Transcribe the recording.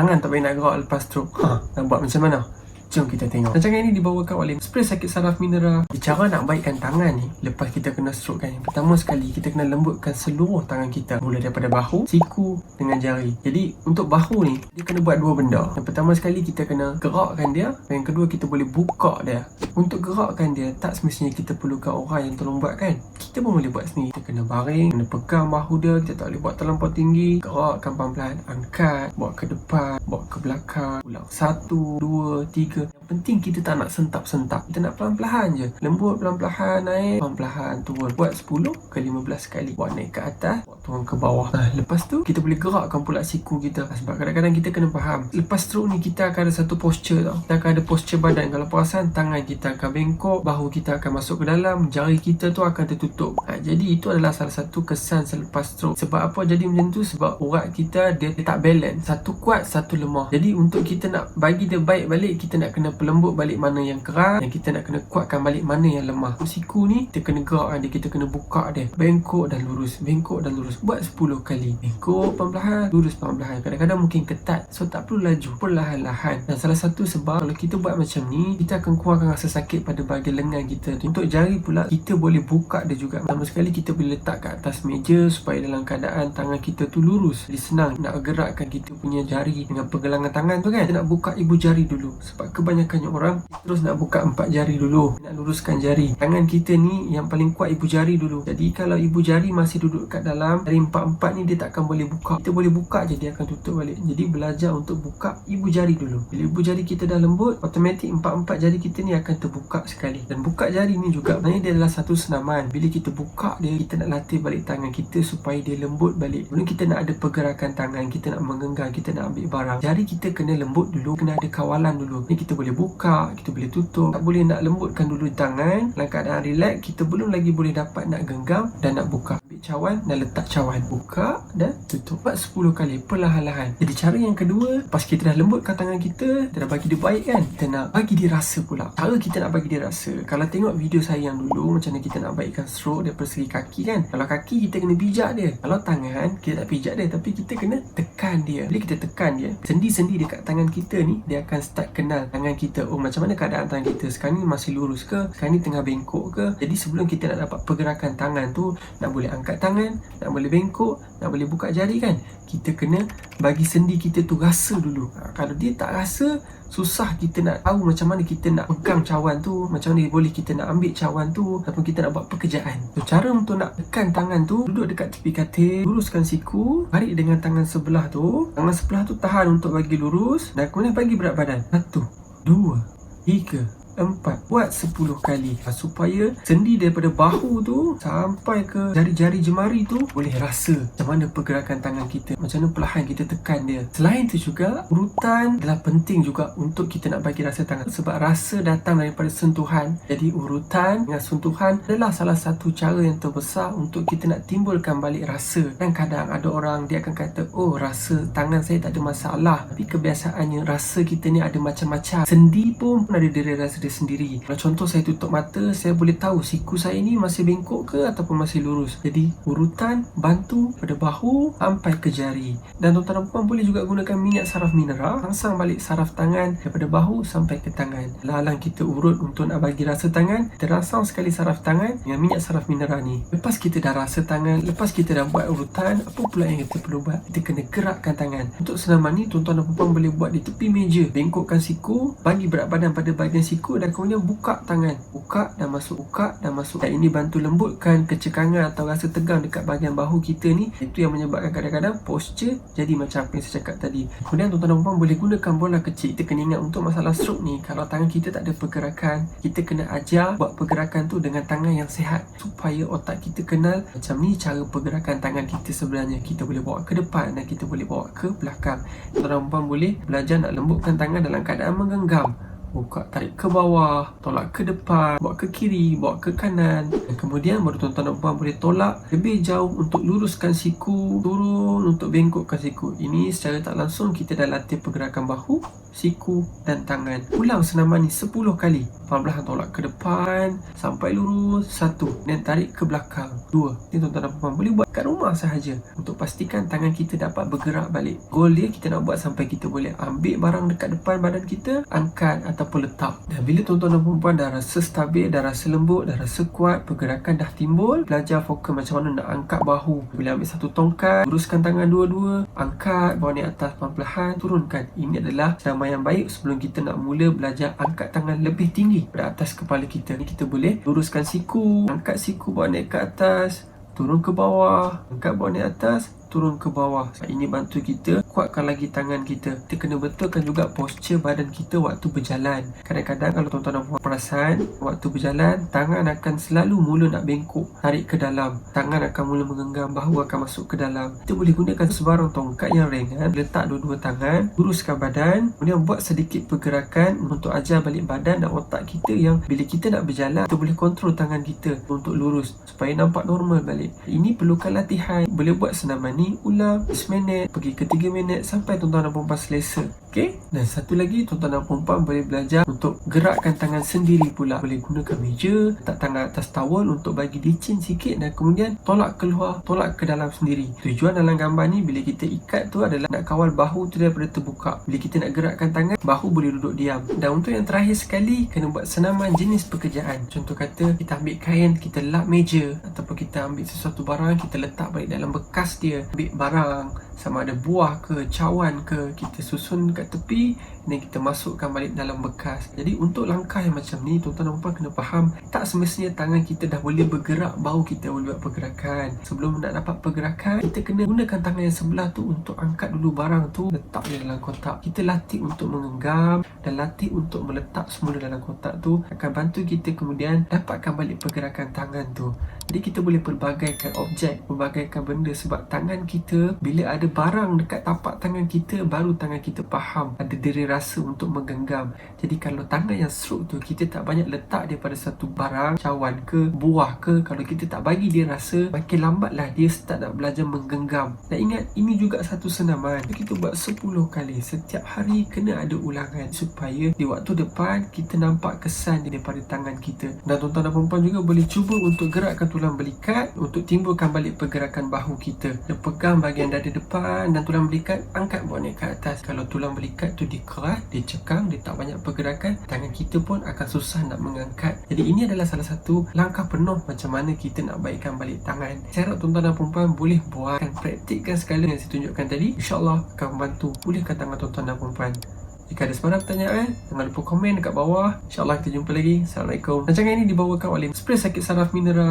tangan tak boleh nak gerak lepas stroke. Nak buat macam mana? Jom kita tengok. Rancangan ini dibawakan oleh spray sakit saraf mineral. Cara nak baikkan tangan ni lepas kita kena stroke kan, yang pertama sekali kita kena lembutkan seluruh tangan kita, mula daripada bahu, siku dengan jari. Jadi untuk bahu ni dia kena buat dua benda. Yang pertama sekali kita kena gerakkan dia, dan yang kedua kita boleh buka dia. Untuk gerakkan dia tak semestinya kita perlukan orang yang tolong buat kan. Kita pun boleh buat sendiri. Kita kena baring, kena pegang bahu dia, kita tak boleh buat terlampau tinggi. Gerakkan pelan-pelan, angkat, bawa ke depan, bawa ke belakang, ulang 1, 2, 3. Yang penting kita tak nak sentap-sentap. Kita nak pelan-pelan je. Lembut, pelan-pelan naik, pelan-pelan turun. Buat 10 ke 15 kali. Buat naik ke atas, buat turun ke bawah. Lepas tu kita boleh gerakkan pula siku kita. Sebab kadang-kadang kita kena faham, lepas stroke ni kita akan ada satu posture tau. Kita akan ada posture badan. Kalau perasan, tangan kita akan bengkok, bahu kita akan masuk ke dalam, jari kita tu akan tertutup. Jadi itu adalah salah satu kesan selepas stroke. Sebab apa jadi macam tu? Sebab urat kita dia tak balance. Satu kuat, satu lemah. Jadi untuk kita nak bagi dia baik balik, kita nak kena pelembut balik mana yang keras, dan kita nak kena kuatkan balik mana yang lemah. Siku ni kita kena gerakkan dia, kita kena buka dia, bengkok dan lurus, bengkok dan lurus. Buat 10 kali. Bengkok perlahan, lurus perlahan. Kadang-kadang mungkin ketat, so tak perlu laju, perlahan-lahan. Dan salah satu sebab kalau kita buat macam ni, kita akan kurangkan rasa sakit pada bahagian lengan kita. Untuk jari pula, kita boleh buka dia juga. Pertama sekali kita boleh letak kat atas meja supaya dalam keadaan tangan kita tu lurus. Jadi senang nak gerakkan kita punya jari dengan pergelangan tangan tu kan. Kita nak buka ibu jari dulu. Sebab kebanyakannya orang terus nak buka 4 jari dulu, nak luruskan jari. Tangan kita ni yang paling kuat ibu jari dulu. Jadi kalau ibu jari masih duduk kat dalam, dari 4-4 ni dia takkan boleh buka. Kita boleh buka je, dia akan tutup balik. Jadi belajar untuk buka ibu jari dulu. Bila ibu jari kita dah lembut, automatik 4-4 jari kita ni akan terbuka sekali. Dan buka jari ni juga sebenarnya dia adalah satu senaman. Bila kita buka dia, kita nak latih balik tangan kita supaya dia lembut balik. Sebelum kita nak ada pergerakan tangan, kita nak menggenggam, kita nak ambil barang, jari kita kena lembut dulu, kena ada kawalan dulu. Ni kita boleh buka, kita boleh tutup. Tak boleh nak lembutkan dulu tangan dalam keadaan relax, kita belum lagi boleh dapat nak genggam dan nak buka. Ambil cawan dan letak cawan, buka dan tutup. Buat 10 kali perlahan-lahan. Jadi cara yang kedua, lepas kita dah lembutkan tangan kita, kita dah bagi dia baik kan, kita nak bagi dia rasa pula. Cara kita nak bagi dia rasa, kalau tengok video saya yang dulu, macam mana kita nak baikkan stroke daripada segi kaki kan. Kalau kaki kita kena pijak dia, kalau tangan kita tak pijak dia, tapi kita kena tekan dia. Bila kita tekan dia, sendi-sendi dekat tangan kita ni, dia akan start kenal tangan kita. Oh, macam mana keadaan tangan kita sekarang ni, masih lurus ke, sekarang ni tengah bengkok ke. Jadi sebelum kita nak dapat pergerakan tangan tu, nak boleh angkat tangan, nak boleh bengkok, nak boleh buka jari kan, kita kena bagi sendi kita tu rasa dulu. Kalau dia tak rasa, susah kita nak tahu macam mana kita nak pegang cawan tu, macam mana boleh kita nak ambil cawan tu, ataupun kita nak buat pekerjaan. So, cara untuk nak tekan tangan tu, duduk dekat tepi katil, luruskan siku, tarik dengan tangan sebelah tu, tangan sebelah tu tahan untuk bagi lurus, dan kemudian bagi berat badan. 1, 2, 3, 4. Buat 10 kali supaya sendi daripada bahu tu sampai ke jari-jari jemari tu boleh rasa macam mana pergerakan tangan kita, macam mana perlahan kita tekan dia. Selain tu juga, urutan adalah penting juga untuk kita nak bagi rasa tangan, sebab rasa datang daripada sentuhan. Jadi urutan dengan sentuhan adalah salah satu cara yang terbesar untuk kita nak timbulkan balik rasa. Dan kadang ada orang dia akan kata, oh rasa tangan saya tak ada masalah, tapi kebiasaannya rasa kita ni ada macam-macam. Sendi pun ada diri rasa dia sendiri. Kalau contoh saya tutup mata, saya boleh tahu siku saya ni masih bengkok ke ataupun masih lurus. Jadi urutan bantu pada bahu sampai ke jari. Dan tuan-tuan dan puan boleh juga gunakan minyak saraf mineral, rangsang balik saraf tangan daripada bahu sampai ke tangan. Lalang kita urut untuk nak bagi rasa tangan, kita rangsang sekali saraf tangan dengan minyak saraf mineral ni. Lepas kita dah rasa tangan, lepas kita dah buat urutan, apa pula yang kita perlu buat? Kita kena gerakkan tangan. Untuk senaman ni tuan-tuan dan puan boleh buat di tepi meja. Bengkokkan siku, bagi berat badan pada bahagian siku, dan kemudian buka tangan, buka dan masuk, buka dan masuk. Dan ini bantu lembutkan kecekangan atau rasa tegang dekat bahagian bahu kita ni. Itu yang menyebabkan kadang-kadang posture jadi macam apa yang saya cakap tadi. Kemudian tuan-tuan dan puan boleh gunakan bola kecil. Kita kena ingat untuk masalah stroke ni, kalau tangan kita tak ada pergerakan, kita kena ajar buat pergerakan tu dengan tangan yang sihat, supaya otak kita kenal macam ni cara pergerakan tangan kita sebenarnya. Kita boleh bawa ke depan dan kita boleh bawa ke belakang. Tuan-tuan dan puan boleh belajar nak lembutkan tangan dalam keadaan menggenggam. Buka, tarik ke bawah, tolak ke depan, bawa ke kiri, bawa ke kanan. Dan kemudian baru tuan-tuan dan puan boleh tolak lebih jauh untuk luruskan siku, turun untuk bengkokkan siku. Ini secara tak langsung kita dah latih pergerakan bahu, siku dan tangan. Ulang senaman ni 10 kali Perlahan-lahan tolak ke depan sampai lurus. 1. Dan tarik ke belakang. 2. Ini tuan-tuan dan puan boleh buat kat rumah sahaja untuk pastikan tangan kita dapat bergerak balik. Goal dia kita nak buat sampai kita boleh ambil barang dekat depan badan kita, angkat ataupun letak. Dan bila tuan-tuan dan puan dah rasa stabil, dah rasa lembut, dah rasa kuat, pergerakan dah timbul, belajar fokus macam mana nak angkat bahu. Bila ambil satu tongkat, luruskan tangan dua-dua, angkat bawa naik atas perlahan-lahan, turunkan. Ini adalah cara yang baik sebelum kita nak mula belajar angkat tangan lebih tinggi pada atas kepala kita. Ni kita boleh luruskan siku, angkat siku bawa naik ke atas, turun ke bawah, angkat bawa naik atas, turun ke bawah. Ini bantu kita kuatkan lagi tangan kita. Kita kena betulkan juga posture badan kita waktu berjalan. Kadang-kadang kalau tuan-tuan dan puan perasan, waktu berjalan, tangan akan selalu mula nak bengkok, tarik ke dalam. Tangan akan mula menggenggam, bahu akan masuk ke dalam. Kita boleh gunakan sebarang tongkat yang ringan, letak dua-dua tangan, luruskan badan, kemudian buat sedikit pergerakan untuk ajar balik badan dan otak kita yang bila kita nak berjalan, kita boleh kontrol tangan kita untuk lurus supaya nampak normal balik. Ini perlukan latihan. Boleh buat senaman ni ulang 10 minit, pergi ke 3 minit sampai tuan-tuan dan puan selesa. Okey? Dan satu lagi, tuan-tuan dan puan boleh belajar untuk gerakkan tangan sendiri pula. Boleh gunakan meja, letak tangan atas towel untuk bagi licin sikit dan kemudian tolak keluar, tolak ke dalam sendiri. Tujuan dalam gambar ni bila kita ikat tu adalah nak kawal bahu tu daripada terbuka. Bila kita nak gerakkan tangan, bahu boleh duduk diam. Dan untuk yang terakhir sekali, kena buat senaman jenis pekerjaan. Contoh kata, kita ambil kain, kita lap meja, ataupun kita ambil sesuatu barang, kita letak balik dalam bekas dia. Ambil barang, sama ada buah ke, cawan ke, kita susun kat tepi dan kita masukkan balik dalam bekas. Jadi untuk langkah yang macam ni, tuan-tuan dan puan kena faham, tak semestinya tangan kita dah boleh bergerak, baru kita boleh buat pergerakan. Sebelum nak dapat pergerakan, kita kena gunakan tangan yang sebelah tu untuk angkat dulu barang tu, letak dia dalam kotak. Kita latih untuk menggenggam dan latih untuk meletak semula dalam kotak tu, akan bantu kita kemudian dapatkan balik pergerakan tangan tu. Jadi kita boleh pelbagaikan objek, pelbagaikan benda sebab tangan kita, bila ada barang dekat tapak tangan kita, baru tangan kita faham, ada diri rasa untuk menggenggam. Jadi kalau tangan yang stroke tu, kita tak banyak letak dia pada satu barang, cawan ke, buah ke, kalau kita tak bagi dia rasa, makin lambatlah dia start nak belajar menggenggam. Dan ingat, ini juga satu senaman. Kita buat 10 kali, setiap hari kena ada ulangan supaya di waktu depan kita nampak kesan daripada tangan kita. Dan tuan-tuan dan puan juga boleh cuba untuk gerakkan tulang belikat untuk timbulkan balik pergerakan bahu kita. Dia pegang bahagian dada depan dan tulang belikat, angkat bawa naik ke atas. Kalau tulang belikat tu dikeras, dia cekang, dia tak banyak pergerakan, tangan kita pun akan susah nak mengangkat. Jadi ini adalah salah satu langkah penuh macam mana kita nak baikkan balik tangan. Saya harap tuan-tuan dan puan boleh buat dan praktikkan segala yang saya tunjukkan tadi. InsyaAllah akan membantu pulihkan tangan tuan-tuan dan puan. Jika ada sebarang pertanyaan, jangan lupa komen dekat bawah. InsyaAllah kita jumpa lagi. Assalamualaikum. Rancangan ini dibawakan oleh Spray Sakit Saraf Mineral.